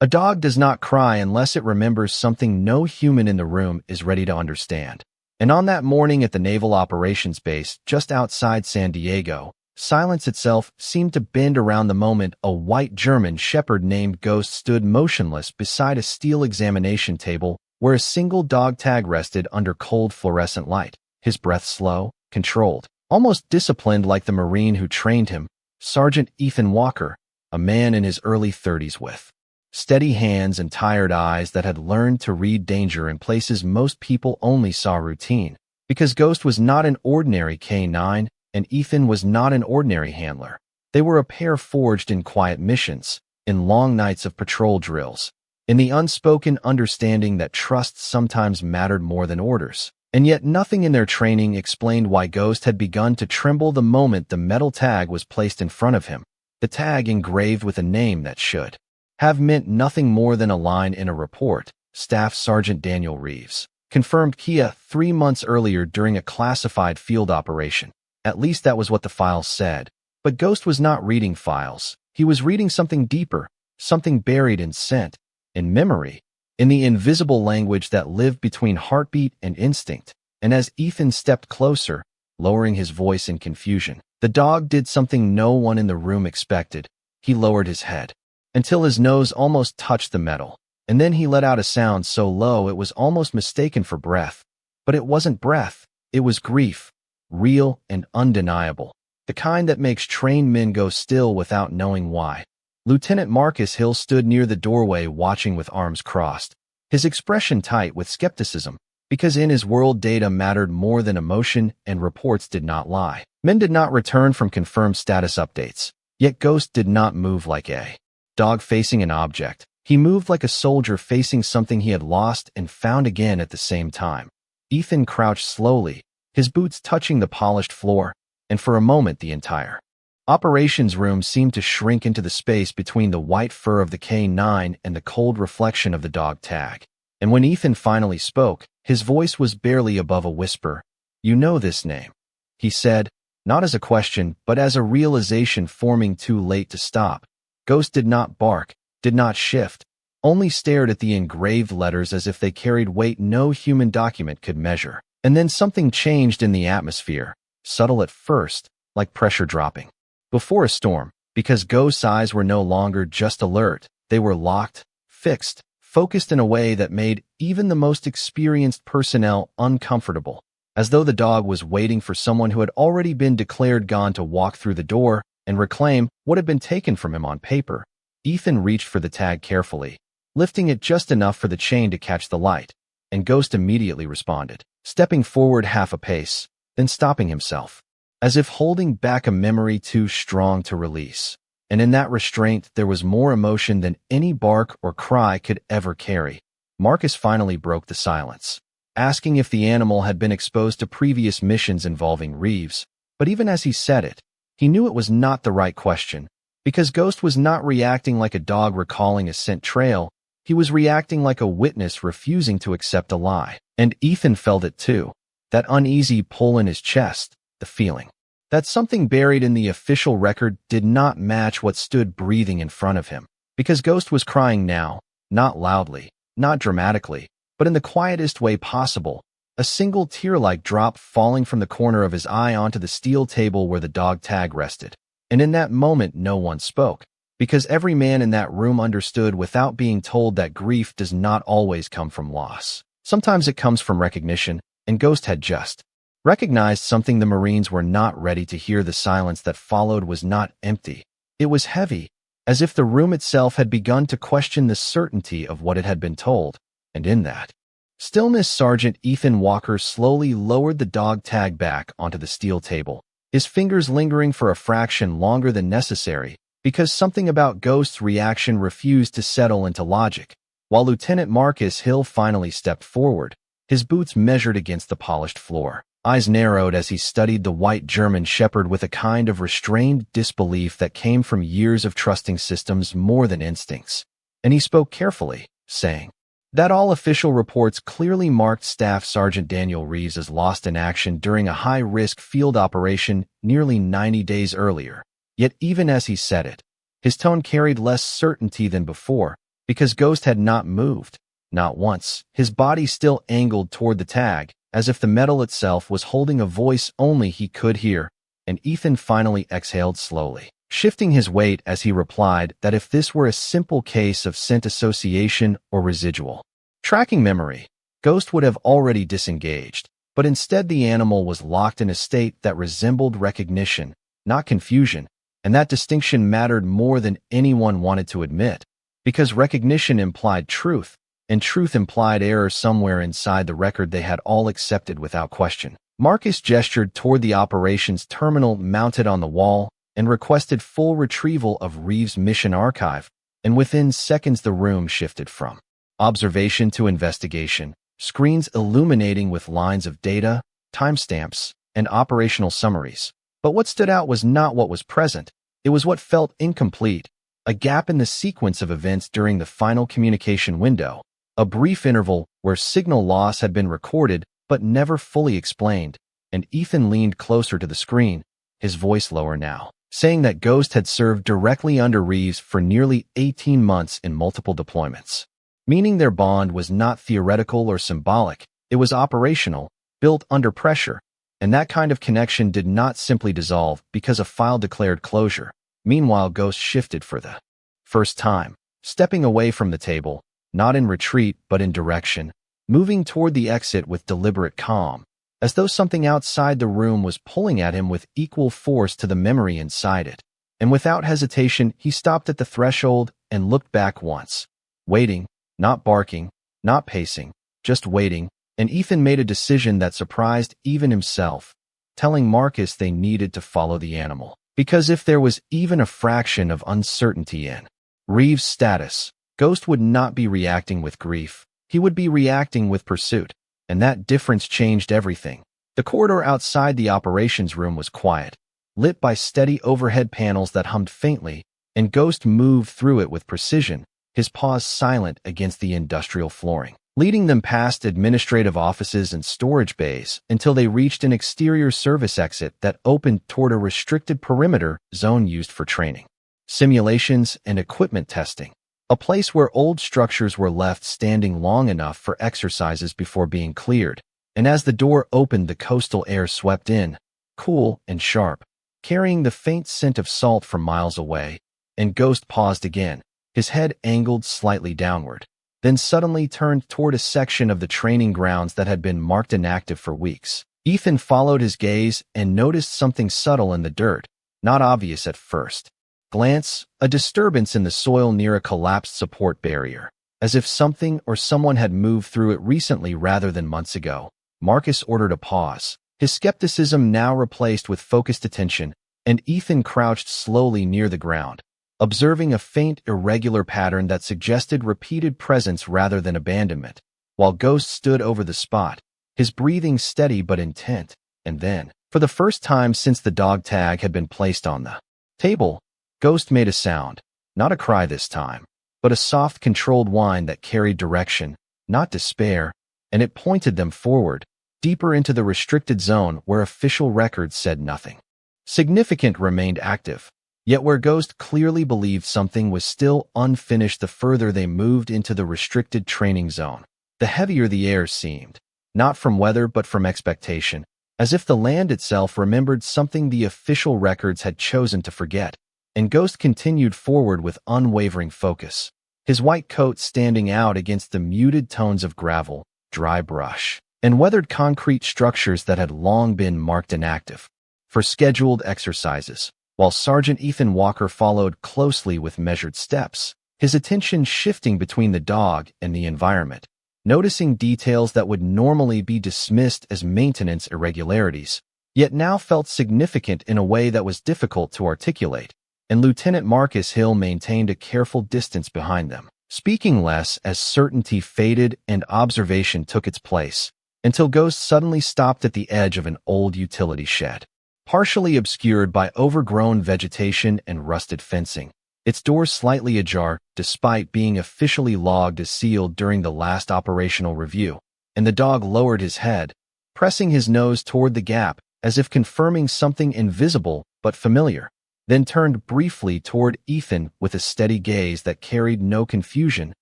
A dog does not cry unless it remembers something no human in the room is ready to understand. And on that morning at the Naval Operations Base just outside San Diego, silence itself seemed to bend around the moment a white German shepherd named Ghost stood motionless beside a steel examination table where a single dog tag rested under cold fluorescent light, his breath slow, controlled, almost disciplined like the Marine who trained him, Sergeant Ethan Walker, a man in his early 30s with steady hands and tired eyes that had learned to read danger in places most people only saw routine. Because Ghost was not an ordinary K9, and Ethan was not an ordinary handler. They were a pair forged in quiet missions, in long nights of patrol drills, in the unspoken understanding that trust sometimes mattered more than orders. And yet nothing in their training explained why Ghost had begun to tremble the moment the metal tag was placed in front of him, the tag engraved with a name that should have meant nothing more than a line in a report. Staff Sergeant Daniel Reeves, confirmed Kia 3 months earlier during a classified field operation. At least that was what the files said. But Ghost was not reading files. He was reading something deeper, something buried in scent, in memory, in the invisible language that lived between heartbeat and instinct. And as Ethan stepped closer, lowering his voice in confusion, the dog did something no one in the room expected. He lowered his head until his nose almost touched the metal, and then he let out a sound so low it was almost mistaken for breath. But it wasn't breath, it was grief, real and undeniable, the kind that makes trained men go still without knowing why. Lieutenant Marcus Hill stood near the doorway watching with arms crossed, his expression tight with skepticism, because in his world data mattered more than emotion and reports did not lie. Men did not return from confirmed status updates, yet Ghost did not move like a dog facing an object. He moved like a soldier facing something he had lost and found again at the same time. Ethan crouched slowly, his boots touching the polished floor, and for a moment the entire operations room seemed to shrink into the space between the white fur of the K9 and the cold reflection of the dog tag. And when Ethan finally spoke, his voice was barely above a whisper. "You know this name," he said, not as a question, but as a realization forming too late to stop. Ghost did not bark, did not shift, only stared at the engraved letters as if they carried weight no human document could measure. And then something changed in the atmosphere, subtle at first, like pressure dropping before a storm, because Ghost's eyes were no longer just alert. They were locked, fixed, focused in a way that made even the most experienced personnel uncomfortable, as though the dog was waiting for someone who had already been declared gone to walk through the door and reclaim what had been taken from him on paper. Ethan reached for the tag carefully, lifting it just enough for the chain to catch the light, and Ghost immediately responded, stepping forward half a pace, then stopping himself, as if holding back a memory too strong to release. And in that restraint there was more emotion than any bark or cry could ever carry. Marcus finally broke the silence, asking if the animal had been exposed to previous missions involving Reeves. But even as he said it, he knew it was not the right question, because Ghost was not reacting like a dog recalling a scent trail. He was reacting like a witness refusing to accept a lie. And Ethan felt it too, that uneasy pull in his chest, the feeling that something buried in the official record did not match what stood breathing in front of him. Because Ghost was crying now, not loudly, not dramatically, but in the quietest way possible, a single tear-like drop falling from the corner of his eye onto the steel table where the dog tag rested. And in that moment no one spoke, because every man in that room understood without being told that grief does not always come from loss. Sometimes it comes from recognition, and Ghost had just recognized something the Marines were not ready to hear. The silence that followed was not empty. It was heavy, as if the room itself had begun to question the certainty of what it had been told. And in that stillness, Sergeant Ethan Walker slowly lowered the dog tag back onto the steel table, his fingers lingering for a fraction longer than necessary, because something about Ghost's reaction refused to settle into logic. While Lieutenant Marcus Hill finally stepped forward, his boots measured against the polished floor. Eyes narrowed as he studied the white German shepherd with a kind of restrained disbelief that came from years of trusting systems more than instincts. And he spoke carefully, saying that all official reports clearly marked Staff Sergeant Daniel Reeves as lost in action during a high-risk field operation nearly 90 days earlier. Yet even as he said it, his tone carried less certainty than before, because Ghost had not moved, not once, his body still angled toward the tag, as if the metal itself was holding a voice only he could hear, and Ethan finally exhaled slowly, shifting his weight as he replied that if this were a simple case of scent association or residual tracking memory, Ghost would have already disengaged, but instead the animal was locked in a state that resembled recognition, not confusion, and that distinction mattered more than anyone wanted to admit, because recognition implied truth, and truth implied error somewhere inside the record they had all accepted without question. Marcus gestured toward the operations terminal mounted on the wall and requested full retrieval of Reeves' mission archive, and within seconds the room shifted from observation to investigation, screens illuminating with lines of data, timestamps, and operational summaries. But what stood out was not what was present, it was what felt incomplete, a gap in the sequence of events during the final communication window, a brief interval where signal loss had been recorded but never fully explained, and Ethan leaned closer to the screen, his voice lower now, saying that Ghost had served directly under Reeves for nearly 18 months in multiple deployments. Meaning their bond was not theoretical or symbolic, it was operational, built under pressure, and that kind of connection did not simply dissolve because a file declared closure. Meanwhile, Ghost shifted for the first time, stepping away from the table, not in retreat but in direction, moving toward the exit with deliberate calm, as though something outside the room was pulling at him with equal force to the memory inside it. And without hesitation, he stopped at the threshold and looked back once, waiting, not barking, not pacing, just waiting, and Ethan made a decision that surprised even himself, telling Marcus they needed to follow the animal. Because if there was even a fraction of uncertainty in Reeves' status, Ghost would not be reacting with grief, he would be reacting with pursuit, and that difference changed everything. The corridor outside the operations room was quiet, lit by steady overhead panels that hummed faintly, and Ghost moved through it with precision, his paws silent against the industrial flooring, leading them past administrative offices and storage bays until they reached an exterior service exit that opened toward a restricted perimeter zone used for training, simulations, and equipment testing, a place where old structures were left standing long enough for exercises before being cleared. And as the door opened, the coastal air swept in, cool and sharp, carrying the faint scent of salt from miles away, and Ghost paused again, his head angled slightly downward, then suddenly turned toward a section of the training grounds that had been marked inactive for weeks. Ethan followed his gaze and noticed something subtle in the dirt, not obvious at first glance, a disturbance in the soil near a collapsed support barrier, as if something or someone had moved through it recently rather than months ago. Marcus ordered a pause, his skepticism now replaced with focused attention, and Ethan crouched slowly near the ground, observing a faint, irregular pattern that suggested repeated presence rather than abandonment, while Ghost stood over the spot, his breathing steady but intent. And then, for the first time since the dog tag had been placed on the table, Ghost made a sound, not a cry this time, but a soft, controlled whine that carried direction, not despair, and it pointed them forward, deeper into the restricted zone where official records said nothing significant remained active. Yet where Ghost clearly believed something was still unfinished, the further they moved into the restricted training zone, the heavier the air seemed, not from weather but from expectation, as if the land itself remembered something the official records had chosen to forget. And Ghost continued forward with unwavering focus, his white coat standing out against the muted tones of gravel, dry brush, and weathered concrete structures that had long been marked inactive for scheduled exercises. While Sergeant Ethan Walker followed closely with measured steps, his attention shifting between the dog and the environment, noticing details that would normally be dismissed as maintenance irregularities, yet now felt significant in a way that was difficult to articulate. And Lieutenant Marcus Hill maintained a careful distance behind them, speaking less as certainty faded and observation took its place, until Ghost suddenly stopped at the edge of an old utility shed, partially obscured by overgrown vegetation and rusted fencing, its doors slightly ajar despite being officially logged as sealed during the last operational review, and the dog lowered his head, pressing his nose toward the gap as if confirming something invisible but familiar, then turned briefly toward Ethan with a steady gaze that carried no confusion,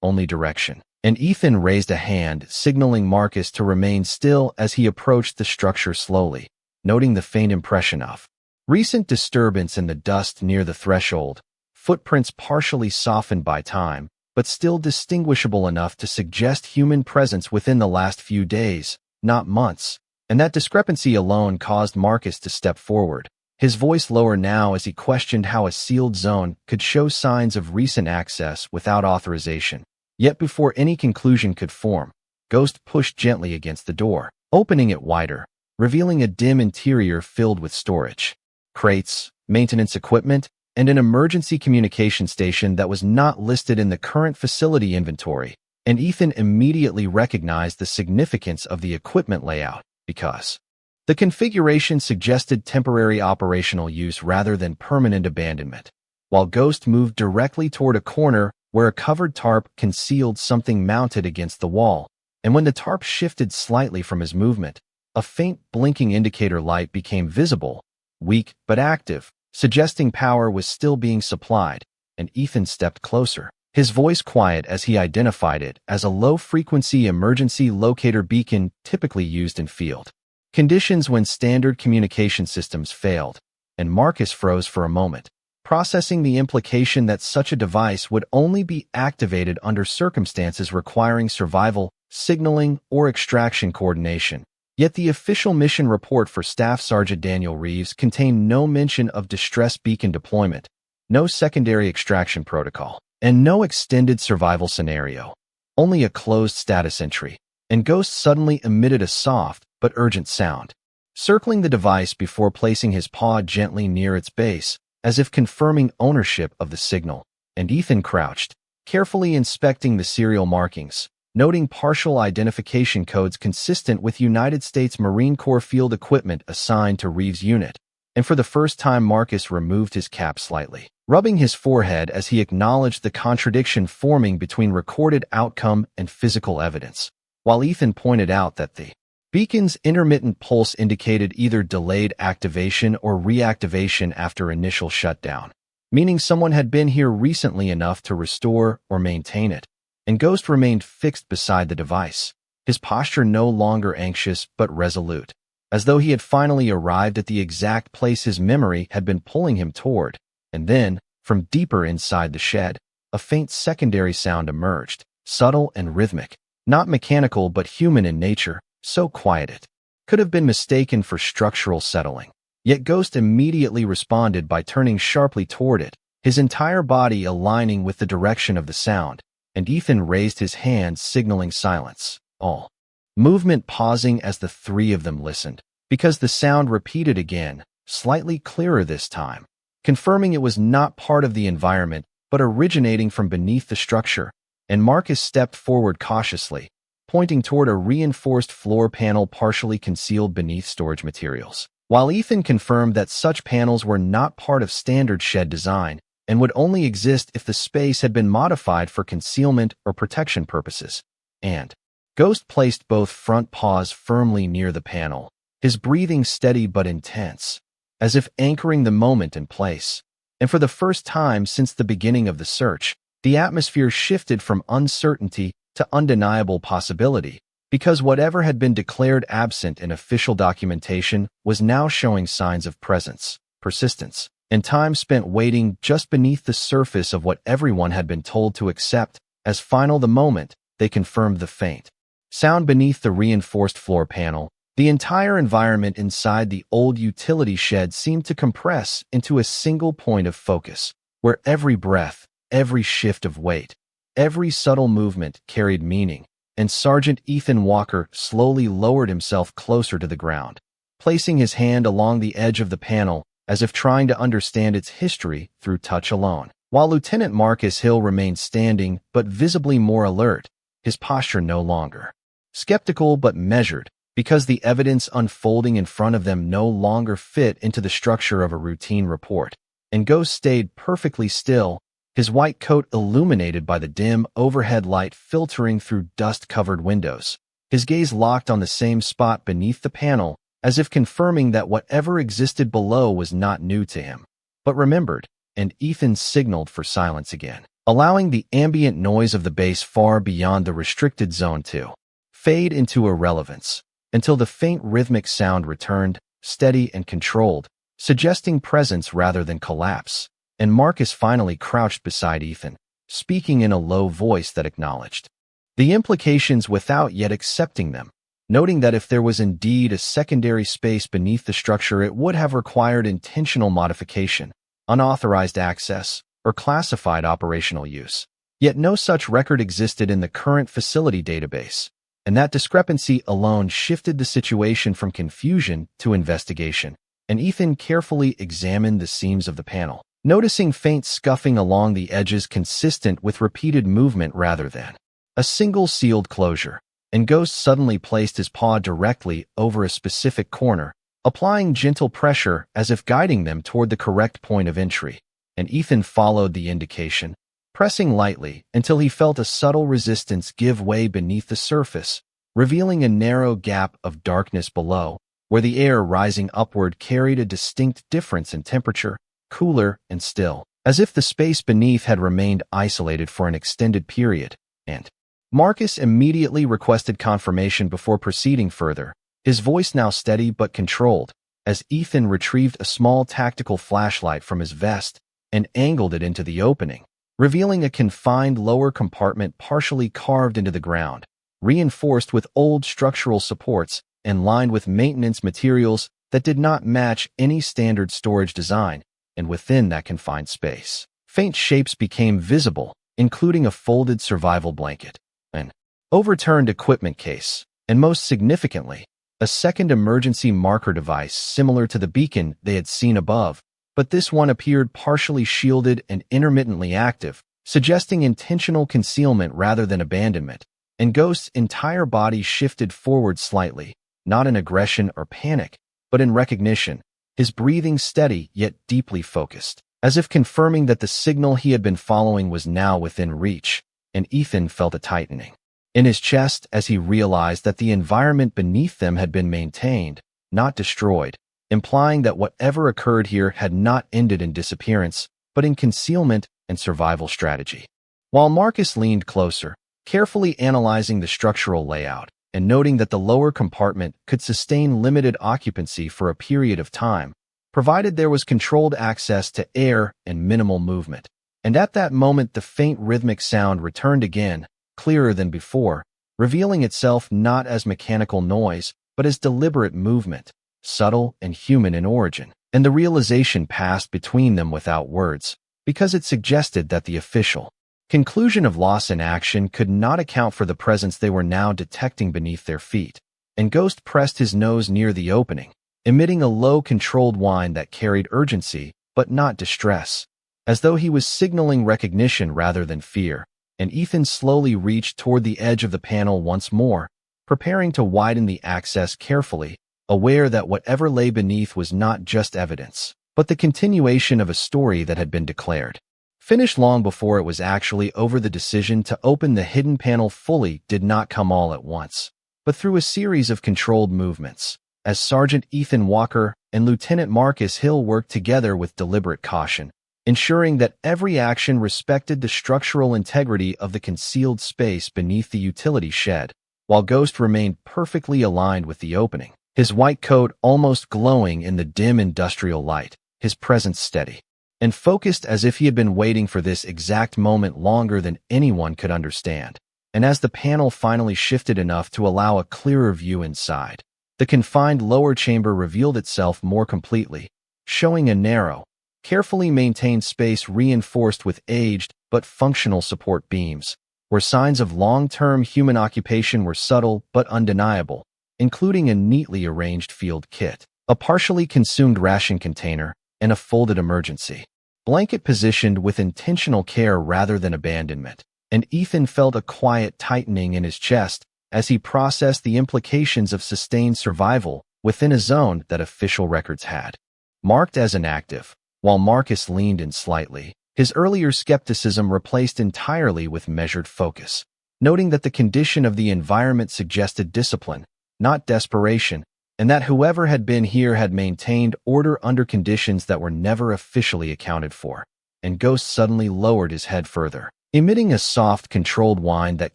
only direction. And Ethan raised a hand, signaling Marcus to remain still as he approached the structure slowly, noting the faint impression of recent disturbance in the dust near the threshold, footprints partially softened by time, but still distinguishable enough to suggest human presence within the last few days, not months. And that discrepancy alone caused Marcus to step forward, his voice lower now as he questioned how a sealed zone could show signs of recent access without authorization. Yet before any conclusion could form, Ghost pushed gently against the door, opening it wider, revealing a dim interior filled with storage, crates, maintenance equipment, and an emergency communication station that was not listed in the current facility inventory. And Ethan immediately recognized the significance of the equipment layout, because the configuration suggested temporary operational use rather than permanent abandonment. While Ghost moved directly toward a corner where a covered tarp concealed something mounted against the wall, and when the tarp shifted slightly from his movement, a faint blinking indicator light became visible, weak but active, suggesting power was still being supplied, and Ethan stepped closer, his voice quiet as he identified it as a low-frequency emergency locator beacon typically used in field conditions when standard communication systems failed, and Marcus froze for a moment, processing the implication that such a device would only be activated under circumstances requiring survival, signaling, or extraction coordination. Yet the official mission report for Staff Sergeant Daniel Reeves contained no mention of distress beacon deployment, no secondary extraction protocol, and no extended survival scenario. Only a closed status entry. And Ghost suddenly emitted a soft but urgent sound, circling the device before placing his paw gently near its base, as if confirming ownership of the signal. And Ethan crouched, carefully inspecting the serial markings, noting partial identification codes consistent with United States Marine Corps field equipment assigned to Reeves' unit. And for the first time, Marcus removed his cap slightly, rubbing his forehead as he acknowledged the contradiction forming between recorded outcome and physical evidence, while Ethan pointed out that the beacon's intermittent pulse indicated either delayed activation or reactivation after initial shutdown, meaning someone had been here recently enough to restore or maintain it. And Ghost remained fixed beside the device, his posture no longer anxious but resolute, as though he had finally arrived at the exact place his memory had been pulling him toward. And then, from deeper inside the shed, a faint secondary sound emerged, subtle and rhythmic, not mechanical but human in nature, so quiet it could have been mistaken for structural settling. Yet Ghost immediately responded by turning sharply toward it, his entire body aligning with the direction of the sound, and Ethan raised his hand signaling silence, all movement pausing as the three of them listened, because the sound repeated again, slightly clearer this time, confirming it was not part of the environment but originating from beneath the structure. And Marcus stepped forward cautiously, pointing toward a reinforced floor panel partially concealed beneath storage materials, while Ethan confirmed that such panels were not part of standard shed design and would only exist if the space had been modified for concealment or protection purposes. And Ghost placed both front paws firmly near the panel, his breathing steady but intense, as if anchoring the moment in place. And for the first time since the beginning of the search, the atmosphere shifted from uncertainty to undeniable possibility, because whatever had been declared absent in official documentation was now showing signs of presence, persistence, and time spent waiting just beneath the surface of what everyone had been told to accept as final. The moment they confirmed the faint sound beneath the reinforced floor panel, the entire environment inside the old utility shed seemed to compress into a single point of focus, where every breath, every shift of weight, every subtle movement carried meaning. And Sergeant Ethan Walker slowly lowered himself closer to the ground, placing his hand along the edge of the panel as if trying to understand its history through touch alone, while Lieutenant Marcus Hill remained standing but visibly more alert, his posture no longer skeptical but measured, because the evidence unfolding in front of them no longer fit into the structure of a routine report. And Ghost stayed perfectly still, his white coat illuminated by the dim overhead light filtering through dust-covered windows, his gaze locked on the same spot beneath the panel, as if confirming that whatever existed below was not new to him, but remembered. And Ethan signaled for silence again, allowing the ambient noise of the base far beyond the restricted zone to fade into irrelevance, until the faint rhythmic sound returned, steady and controlled, suggesting presence rather than collapse. And Marcus finally crouched beside Ethan, speaking in a low voice that acknowledged the implications without yet accepting them, noting that if there was indeed a secondary space beneath the structure, it would have required intentional modification, unauthorized access, or classified operational use. Yet no such record existed in the current facility database, and that discrepancy alone shifted the situation from confusion to investigation. And Ethan carefully examined the seams of the panel, noticing faint scuffing along the edges consistent with repeated movement rather than a single sealed closure. And Ghost suddenly placed his paw directly over a specific corner, applying gentle pressure as if guiding them toward the correct point of entry. And Ethan followed the indication, pressing lightly until he felt a subtle resistance give way beneath the surface, revealing a narrow gap of darkness below, where the air rising upward carried a distinct difference in temperature, cooler and still, as if the space beneath had remained isolated for an extended period. And Marcus immediately requested confirmation before proceeding further, his voice now steady but controlled, as Ethan retrieved a small tactical flashlight from his vest and angled it into the opening, revealing a confined lower compartment partially carved into the ground, reinforced with old structural supports and lined with maintenance materials that did not match any standard storage design. And within that confined space, faint shapes became visible, including a folded survival blanket, an overturned equipment case, and most significantly, a second emergency marker device similar to the beacon they had seen above, but this one appeared partially shielded and intermittently active, suggesting intentional concealment rather than abandonment. And Ghost's entire body shifted forward slightly, not in aggression or panic, but in recognition, his breathing steady yet deeply focused, as if confirming that the signal he had been following was now within reach. And Ethan felt a tightening in his chest as he realized that the environment beneath them had been maintained, not destroyed, implying that whatever occurred here had not ended in disappearance, but in concealment and survival strategy. While Marcus leaned closer, carefully analyzing the structural layout and noting that the lower compartment could sustain limited occupancy for a period of time, provided there was controlled access to air and minimal movement. And at that moment, the faint rhythmic sound returned again, clearer than before, revealing itself not as mechanical noise, but as deliberate movement, subtle and human in origin. And the realization passed between them without words, because it suggested that the official conclusion of loss in action could not account for the presence they were now detecting beneath their feet. And Ghost pressed his nose near the opening, emitting a low, controlled whine that carried urgency, but not distress, as though he was signaling recognition rather than fear. And Ethan slowly reached toward the edge of the panel once more, preparing to widen the access carefully, aware that whatever lay beneath was not just evidence, but the continuation of a story that had been declared finished long before it was actually over. The decision to open the hidden panel fully did not come all at once, but through a series of controlled movements, as Sergeant Ethan Walker and Lieutenant Marcus Hill worked together with deliberate caution, ensuring that every action respected the structural integrity of the concealed space beneath the utility shed, while Ghost remained perfectly aligned with the opening, his white coat almost glowing in the dim industrial light, his presence steady and focused as if he had been waiting for this exact moment longer than anyone could understand. And as the panel finally shifted enough to allow a clearer view inside, the confined lower chamber revealed itself more completely, showing a narrow, carefully maintained space reinforced with aged but functional support beams, where signs of long-term human occupation were subtle but undeniable, including a neatly arranged field kit, a partially consumed ration container, and a folded emergency blanket positioned with intentional care rather than abandonment. And Ethan felt a quiet tightening in his chest as he processed the implications of sustained survival within a zone that official records had marked as inactive. While Marcus leaned in slightly, his earlier skepticism replaced entirely with measured focus, noting that the condition of the environment suggested discipline, not desperation, and that whoever had been here had maintained order under conditions that were never officially accounted for. And Ghost suddenly lowered his head further, emitting a soft, controlled whine that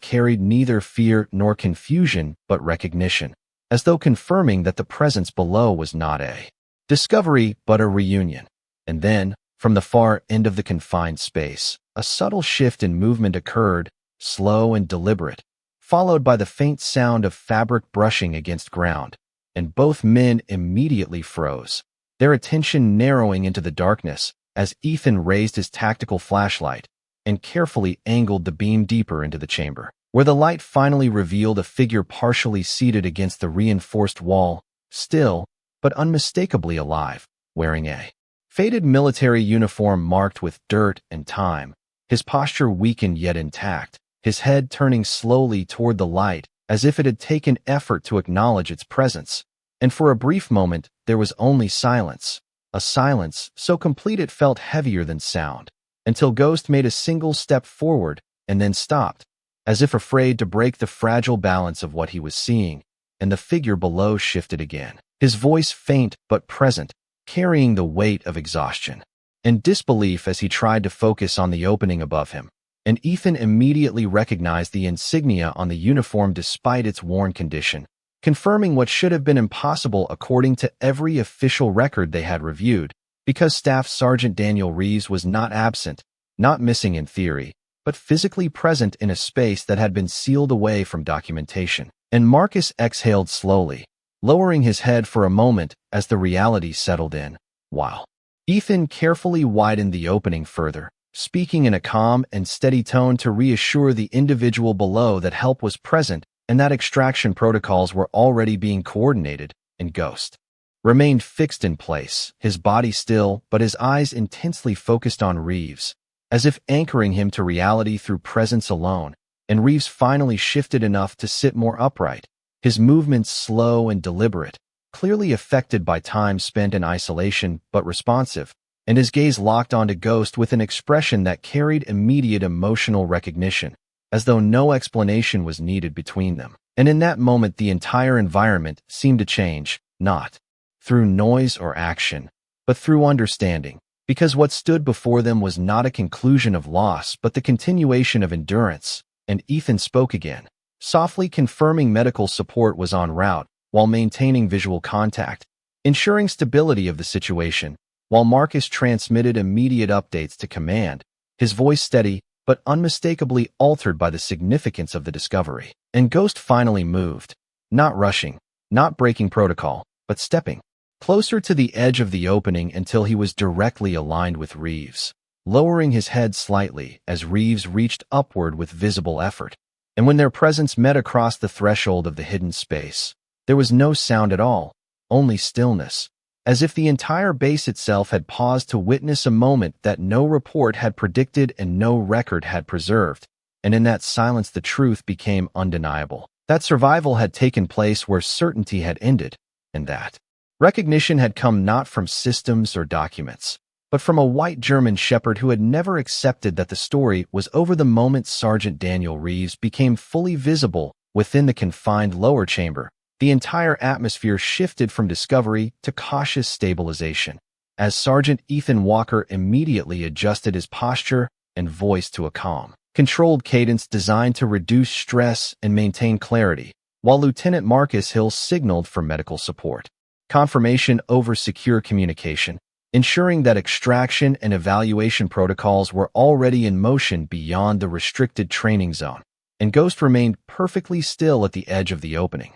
carried neither fear nor confusion but recognition, as though confirming that the presence below was not a discovery but a reunion. And then, from the far end of the confined space, a subtle shift in movement occurred, slow and deliberate, followed by the faint sound of fabric brushing against ground, and both men immediately froze, their attention narrowing into the darkness as Ethan raised his tactical flashlight and carefully angled the beam deeper into the chamber, where the light finally revealed a figure partially seated against the reinforced wall, still, but unmistakably alive, wearing a faded military uniform marked with dirt and time, his posture weakened yet intact, his head turning slowly toward the light as if it had taken effort to acknowledge its presence. And for a brief moment, there was only silence, a silence so complete it felt heavier than sound, until Ghost made a single step forward and then stopped, as if afraid to break the fragile balance of what he was seeing, and the figure below shifted again, his voice faint but present, carrying the weight of exhaustion and disbelief as he tried to focus on the opening above him. And Ethan immediately recognized the insignia on the uniform despite its worn condition, confirming what should have been impossible according to every official record they had reviewed, because Staff Sergeant Daniel Reeves was not absent, not missing in theory, but physically present in a space that had been sealed away from documentation. And Marcus exhaled slowly, lowering his head for a moment as the reality settled in, while Ethan carefully widened the opening further, speaking in a calm and steady tone to reassure the individual below that help was present and that extraction protocols were already being coordinated. And Ghost remained fixed in place, his body still but his eyes intensely focused on Reeves, as if anchoring him to reality through presence alone. And Reeves finally shifted enough to sit more upright, his movements slow and deliberate, clearly affected by time spent in isolation but responsive, and his gaze locked onto Ghost with an expression that carried immediate emotional recognition, as though no explanation was needed between them. And in that moment the entire environment seemed to change, not through noise or action, but through understanding, because what stood before them was not a conclusion of loss but the continuation of endurance. And Ethan spoke again, softly confirming medical support was en route, while maintaining visual contact, ensuring stability of the situation, while Marcus transmitted immediate updates to command, his voice steady but unmistakably altered by the significance of the discovery. And Ghost finally moved, not rushing, not breaking protocol, but stepping closer to the edge of the opening until he was directly aligned with Reeves, lowering his head slightly as Reeves reached upward with visible effort. And when their presence met across the threshold of the hidden space, there was no sound at all, only stillness, as if the entire base itself had paused to witness a moment that no report had predicted and no record had preserved. And in that silence the truth became undeniable, that survival had taken place where certainty had ended, and that recognition had come not from systems or documents, but from a white German shepherd who had never accepted that the story was over. The moment Sergeant Daniel Reeves became fully visible within the confined lower chamber, the entire atmosphere shifted from discovery to cautious stabilization, as Sergeant Ethan Walker immediately adjusted his posture and voice to a calm, controlled cadence designed to reduce stress and maintain clarity, while Lieutenant Marcus Hill signaled for medical support. Confirmation over secure communication, ensuring that extraction and evaluation protocols were already in motion beyond the restricted training zone. And Ghost remained perfectly still at the edge of the opening,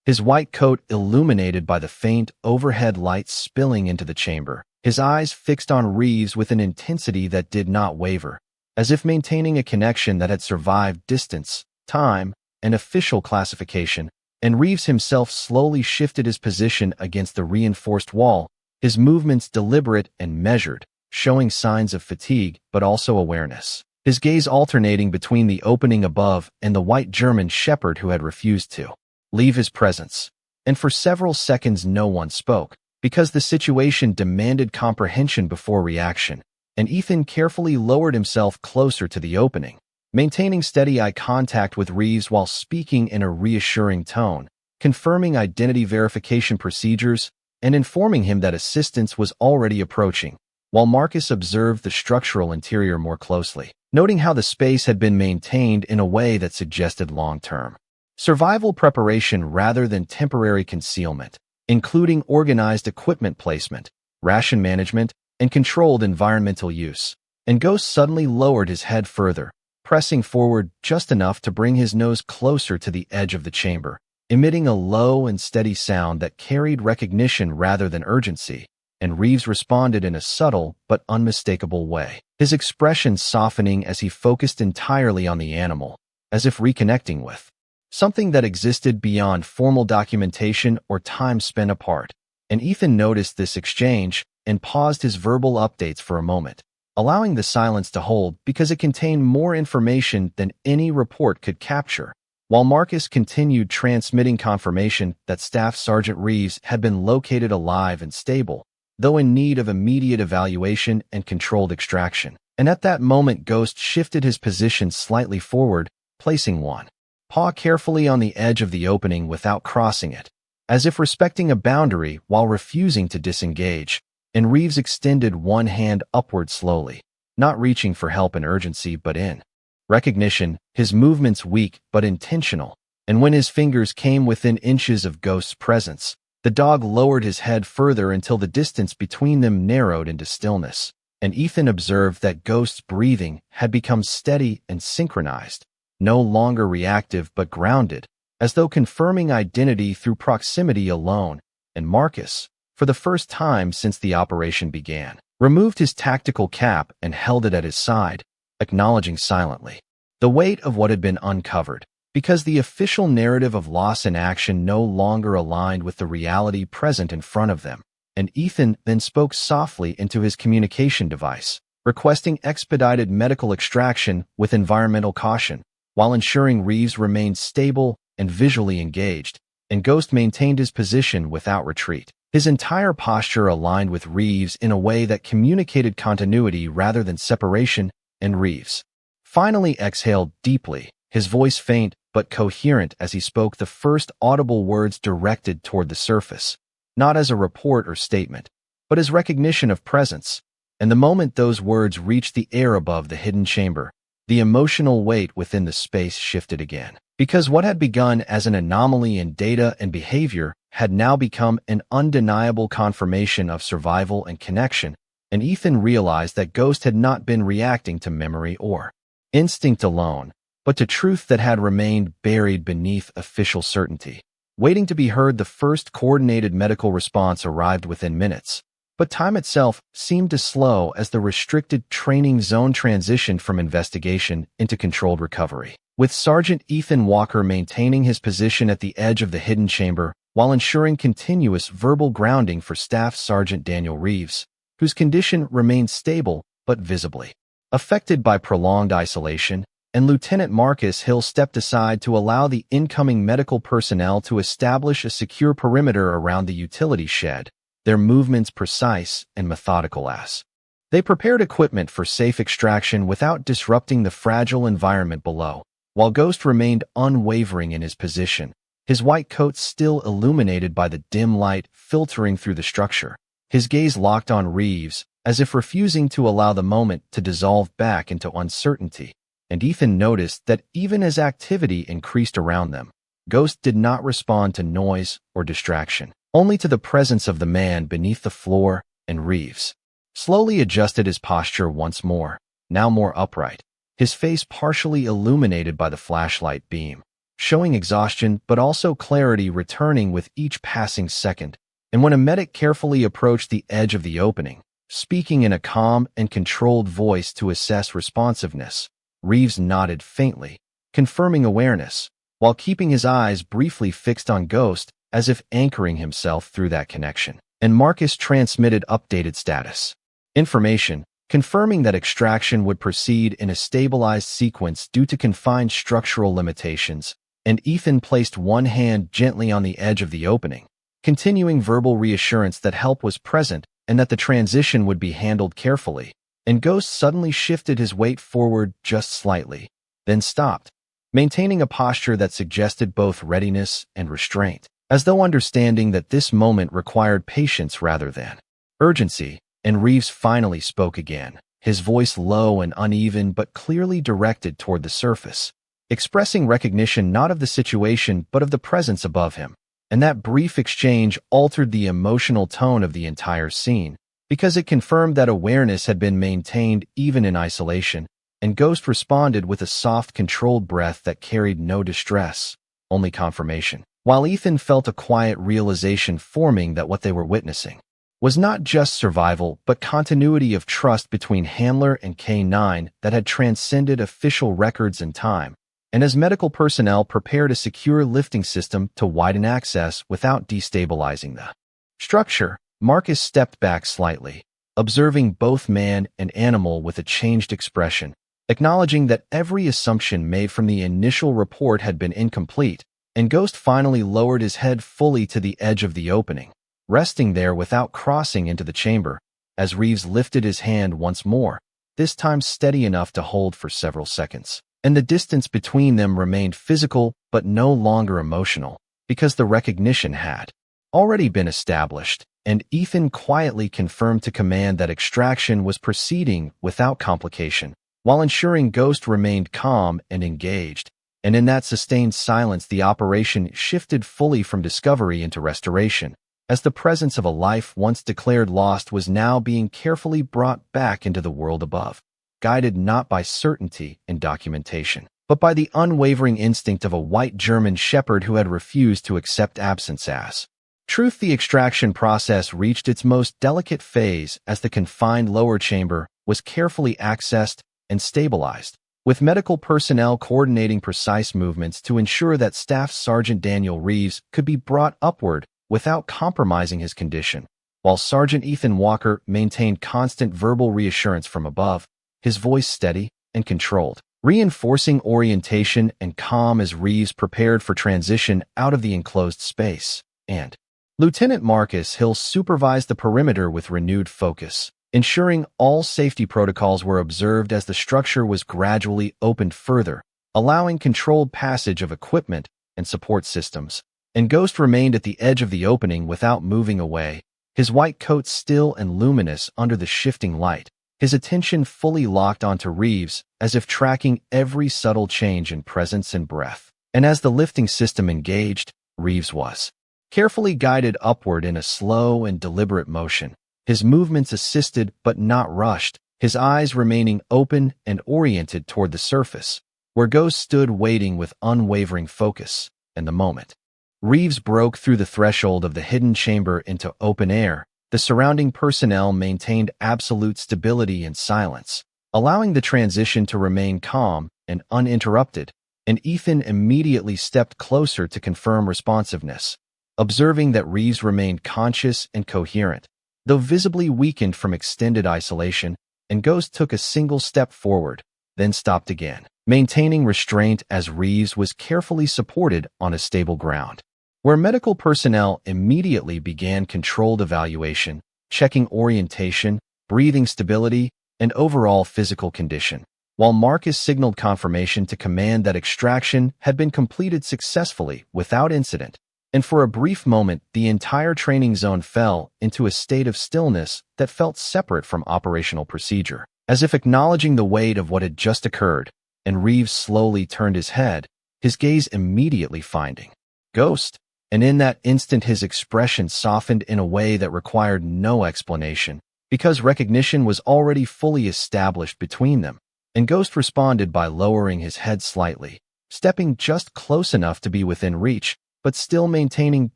his white coat illuminated by the faint overhead lights spilling into the chamber, his eyes fixed on Reeves with an intensity that did not waver, as if maintaining a connection that had survived distance, time, and official classification. And Reeves himself slowly shifted his position against the reinforced wall, his movements deliberate and measured, showing signs of fatigue but also awareness, his gaze alternating between the opening above and the white German shepherd who had refused to leave his presence. And for several seconds no one spoke, because the situation demanded comprehension before reaction, and Ethan carefully lowered himself closer to the opening, maintaining steady eye contact with Reeves while speaking in a reassuring tone, confirming identity verification procedures, and informing him that assistance was already approaching, while Marcus observed the structural interior more closely, noting how the space had been maintained in a way that suggested long-term survival preparation rather than temporary concealment, including organized equipment placement, ration management, and controlled environmental use. And Ghost suddenly lowered his head further, pressing forward just enough to bring his nose closer to the edge of the chamber, emitting a low and steady sound that carried recognition rather than urgency, and Reeves responded in a subtle but unmistakable way, his expression softening as he focused entirely on the animal, as if reconnecting with something that existed beyond formal documentation or time spent apart. And Ethan noticed this exchange and paused his verbal updates for a moment, allowing the silence to hold because it contained more information than any report could capture, while Marcus continued transmitting confirmation that Staff Sergeant Reeves had been located alive and stable, though in need of immediate evaluation and controlled extraction. And at that moment, Ghost shifted his position slightly forward, placing one paw carefully on the edge of the opening without crossing it, as if respecting a boundary while refusing to disengage, and Reeves extended one hand upward slowly, not reaching for help in urgency but in recognition, his movements weak but intentional, and when his fingers came within inches of Ghost's presence, the dog lowered his head further until the distance between them narrowed into stillness, and Ethan observed that Ghost's breathing had become steady and synchronized, no longer reactive but grounded, as though confirming identity through proximity alone. And Marcus, for the first time since the operation began, removed his tactical cap and held it at his side, acknowledging silently the weight of what had been uncovered, because the official narrative of loss in action no longer aligned with the reality present in front of them. And Ethan then spoke softly into his communication device, requesting expedited medical extraction with environmental caution, while ensuring Reeves remained stable and visually engaged, and Ghost maintained his position without retreat, his entire posture aligned with Reeves in a way that communicated continuity rather than separation. And Reeves finally exhaled deeply, his voice faint but coherent as he spoke the first audible words directed toward the surface, not as a report or statement, but as recognition of presence. And the moment those words reached the air above the hidden chamber, the emotional weight within the space shifted again, because what had begun as an anomaly in data and behavior had now become an undeniable confirmation of survival and connection. And Ethan realized that Ghost had not been reacting to memory or instinct alone, but to truth that had remained buried beneath official certainty. Waiting to be heard, the first coordinated medical response arrived within minutes, but time itself seemed to slow as the restricted training zone transitioned from investigation into controlled recovery, with Sergeant Ethan Walker maintaining his position at the edge of the hidden chamber while ensuring continuous verbal grounding for Staff Sergeant Daniel Reeves, whose condition remained stable but visibly affected by prolonged isolation. And Lieutenant Marcus Hill stepped aside to allow the incoming medical personnel to establish a secure perimeter around the utility shed, their movements precise and methodical as they prepared equipment for safe extraction without disrupting the fragile environment below, while Ghost remained unwavering in his position, his white coat still illuminated by the dim light filtering through the structure, his gaze locked on Reeves, as if refusing to allow the moment to dissolve back into uncertainty. And Ethan noticed that even as activity increased around them, Ghost did not respond to noise or distraction, only to the presence of the man beneath the floor. And Reeves slowly adjusted his posture once more, now more upright, his face partially illuminated by the flashlight beam, showing exhaustion but also clarity returning with each passing second. And when a medic carefully approached the edge of the opening, speaking in a calm and controlled voice to assess responsiveness, Reeves nodded faintly, confirming awareness, while keeping his eyes briefly fixed on Ghost as if anchoring himself through that connection. And Marcus transmitted updated status information, confirming that extraction would proceed in a stabilized sequence due to confined structural limitations, and Ethan placed one hand gently on the edge of the opening, continuing verbal reassurance that help was present and that the transition would be handled carefully. And Ghost suddenly shifted his weight forward just slightly, then stopped, maintaining a posture that suggested both readiness and restraint, as though understanding that this moment required patience rather than urgency. and Reeves finally spoke again, his voice low and uneven but clearly directed toward the surface, expressing recognition not of the situation but of the presence above him. And that brief exchange altered the emotional tone of the entire scene, because it confirmed that awareness had been maintained even in isolation, and Ghost responded with a soft, controlled breath that carried no distress, only confirmation. While Ethan felt a quiet realization forming that what they were witnessing was not just survival, but continuity of trust between Handler and K9 that had transcended official records and time. And as medical personnel prepared a secure lifting system to widen access without destabilizing the structure, Marcus stepped back slightly, observing both man and animal with a changed expression, acknowledging that every assumption made from the initial report had been incomplete, and Ghost finally lowered his head fully to the edge of the opening, resting there without crossing into the chamber, as Reeves lifted his hand once more, this time steady enough to hold for several seconds. And the distance between them remained physical but no longer emotional, because the recognition had already been established, and Ethan quietly confirmed to command that extraction was proceeding without complication, while ensuring Ghost remained calm and engaged. And in that sustained silence, the operation shifted fully from discovery into restoration, as the presence of a life once declared lost was now being carefully brought back into the world above, guided not by certainty and documentation, but by the unwavering instinct of a white German shepherd who had refused to accept absence as truth. The extraction process reached its most delicate phase as the confined lower chamber was carefully accessed and stabilized, with medical personnel coordinating precise movements to ensure that Staff Sergeant Daniel Reeves could be brought upward without compromising his condition, while Sergeant Ethan Walker maintained constant verbal reassurance from above, his voice steady and controlled, reinforcing orientation and calm as Reeves prepared for transition out of the enclosed space. And Lieutenant Marcus Hill supervised the perimeter with renewed focus, ensuring all safety protocols were observed as the structure was gradually opened further, allowing controlled passage of equipment and support systems. And Ghost remained at the edge of the opening without moving away, his white coat still and luminous under the shifting light, his attention fully locked onto Reeves, as if tracking every subtle change in presence and breath. And as the lifting system engaged, Reeves was carefully guided upward in a slow and deliberate motion, his movements assisted but not rushed, his eyes remaining open and oriented toward the surface, where Ghost stood waiting with unwavering focus. And the moment Reeves broke through the threshold of the hidden chamber into open air, the surrounding personnel maintained absolute stability and silence, allowing the transition to remain calm and uninterrupted, and Ethan immediately stepped closer to confirm responsiveness, observing that Reeves remained conscious and coherent, though visibly weakened from extended isolation, and Ghost took a single step forward, then stopped again, maintaining restraint as Reeves was carefully supported on a stable ground, where medical personnel immediately began controlled evaluation, checking orientation, breathing stability, and overall physical condition, while Marcus signaled confirmation to command that extraction had been completed successfully without incident. And for a brief moment, the entire training zone fell into a state of stillness that felt separate from operational procedure, as if acknowledging the weight of what had just occurred. And Reeves slowly turned his head, his gaze immediately finding Ghost. And in that instant his expression softened in a way that required no explanation, because recognition was already fully established between them, and Ghost responded by lowering his head slightly, stepping just close enough to be within reach, but still maintaining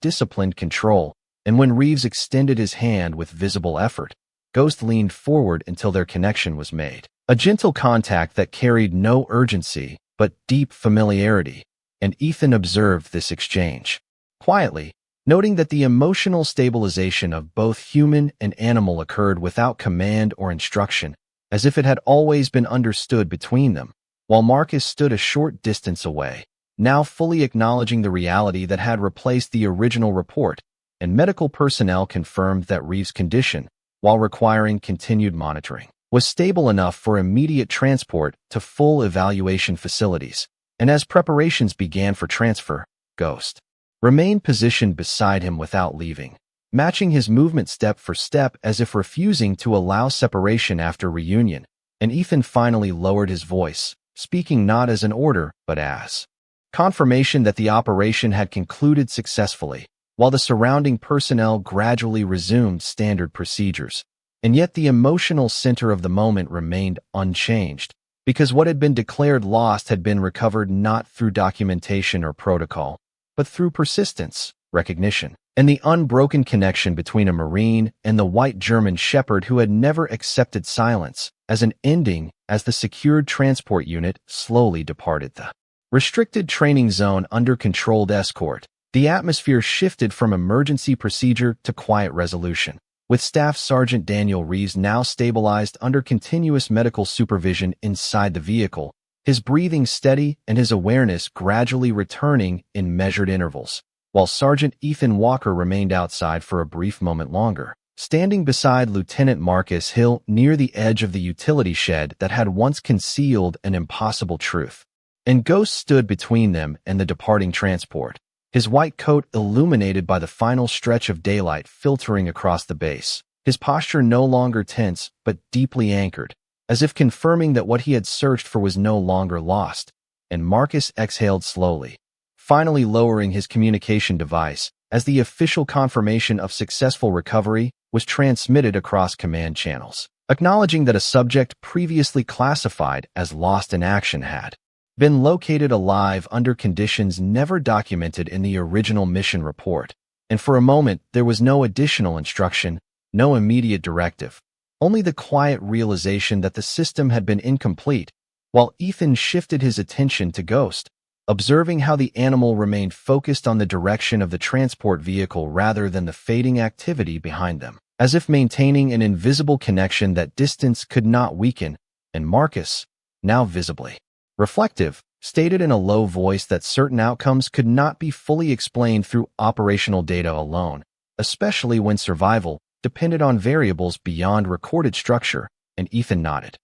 disciplined control. And when Reeves extended his hand with visible effort, Ghost leaned forward until their connection was made, a gentle contact that carried no urgency but deep familiarity, and Ethan observed this exchange quietly, noting that the emotional stabilization of both human and animal occurred without command or instruction, as if it had always been understood between them, while Marcus stood a short distance away, now fully acknowledging the reality that had replaced the original report, and medical personnel confirmed that Reeves' condition, while requiring continued monitoring, was stable enough for immediate transport to full evaluation facilities. And as preparations began for transfer, Ghost remained positioned beside him without leaving, matching his movement step for step as if refusing to allow separation after reunion, and Ethan finally lowered his voice, speaking not as an order, but as confirmation that the operation had concluded successfully, while the surrounding personnel gradually resumed standard procedures. And yet the emotional center of the moment remained unchanged, because what had been declared lost had been recovered not through documentation or protocol, but through persistence, recognition, and the unbroken connection between a Marine and the white German shepherd who had never accepted silence as an ending as the secured transport unit slowly departed the restricted training zone under controlled escort. The atmosphere shifted from emergency procedure to quiet resolution, with Staff Sergeant Daniel Reeves now stabilized under continuous medical supervision inside the vehicle, his breathing steady and his awareness gradually returning in measured intervals, while Sergeant Ethan Walker remained outside for a brief moment longer, standing beside Lieutenant Marcus Hill near the edge of the utility shed that had once concealed an impossible truth. And Ghost stood between them and the departing transport, his white coat illuminated by the final stretch of daylight filtering across the base, his posture no longer tense but deeply anchored, as if confirming that what he had searched for was no longer lost. And Marcus exhaled slowly, finally lowering his communication device as the official confirmation of successful recovery was transmitted across command channels, acknowledging that a subject previously classified as lost in action had been located alive under conditions never documented in the original mission report. And for a moment, there was no additional instruction, no immediate directive, only the quiet realization that the system had been incomplete, while Ethan shifted his attention to Ghost, observing how the animal remained focused on the direction of the transport vehicle rather than the fading activity behind them, as if maintaining an invisible connection that distance could not weaken. And Marcus, now visibly reflective, stated in a low voice that certain outcomes could not be fully explained through operational data alone, especially when survival depended on variables beyond recorded structure, and Ethan nodded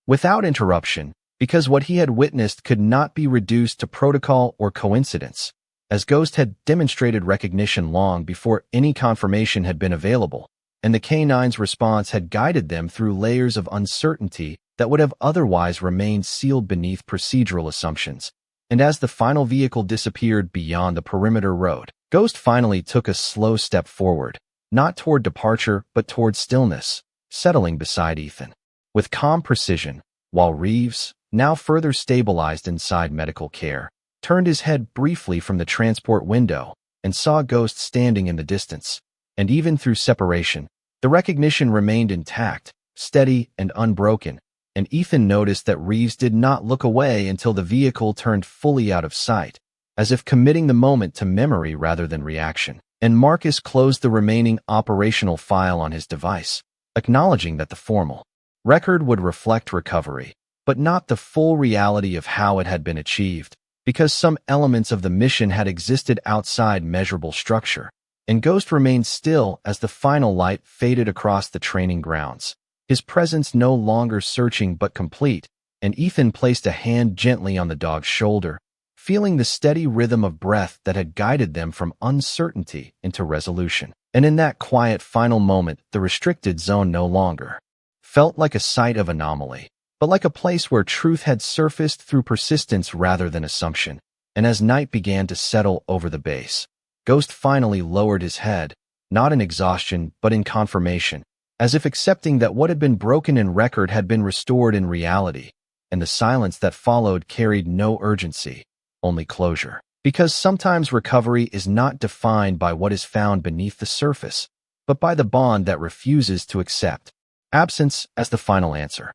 without interruption, because what he had witnessed could not be reduced to protocol or coincidence, as Ghost had demonstrated recognition long before any confirmation had been available, and the K-9's response had guided them through layers of uncertainty that would have otherwise remained sealed beneath procedural assumptions. And as the final vehicle disappeared beyond the perimeter road, Ghost finally took a slow step forward, not toward departure but toward stillness, settling beside Ethan with calm precision, while Reeves, now further stabilized inside medical care, turned his head briefly from the transport window and saw Ghost standing in the distance. And even through separation, the recognition remained intact, steady and unbroken, and Ethan noticed that Reeves did not look away until the vehicle turned fully out of sight, as if committing the moment to memory rather than reaction. And Marcus closed the remaining operational file on his device, acknowledging that the formal record would reflect recovery, but not the full reality of how it had been achieved, because some elements of the mission had existed outside measurable structure. And Ghost remained still as the final light faded across the training grounds, his presence no longer searching but complete, and Ethan placed a hand gently on the dog's shoulder, feeling the steady rhythm of breath that had guided them from uncertainty into resolution. And in that quiet final moment, the restricted zone no longer felt like a site of anomaly, but like a place where truth had surfaced through persistence rather than assumption. And as night began to settle over the base, Ghost finally lowered his head, not in exhaustion but in confirmation, as if accepting that what had been broken in record had been restored in reality, and the silence that followed carried no urgency, only closure. Because sometimes recovery is not defined by what is found beneath the surface, but by the bond that refuses to accept absence as the final answer.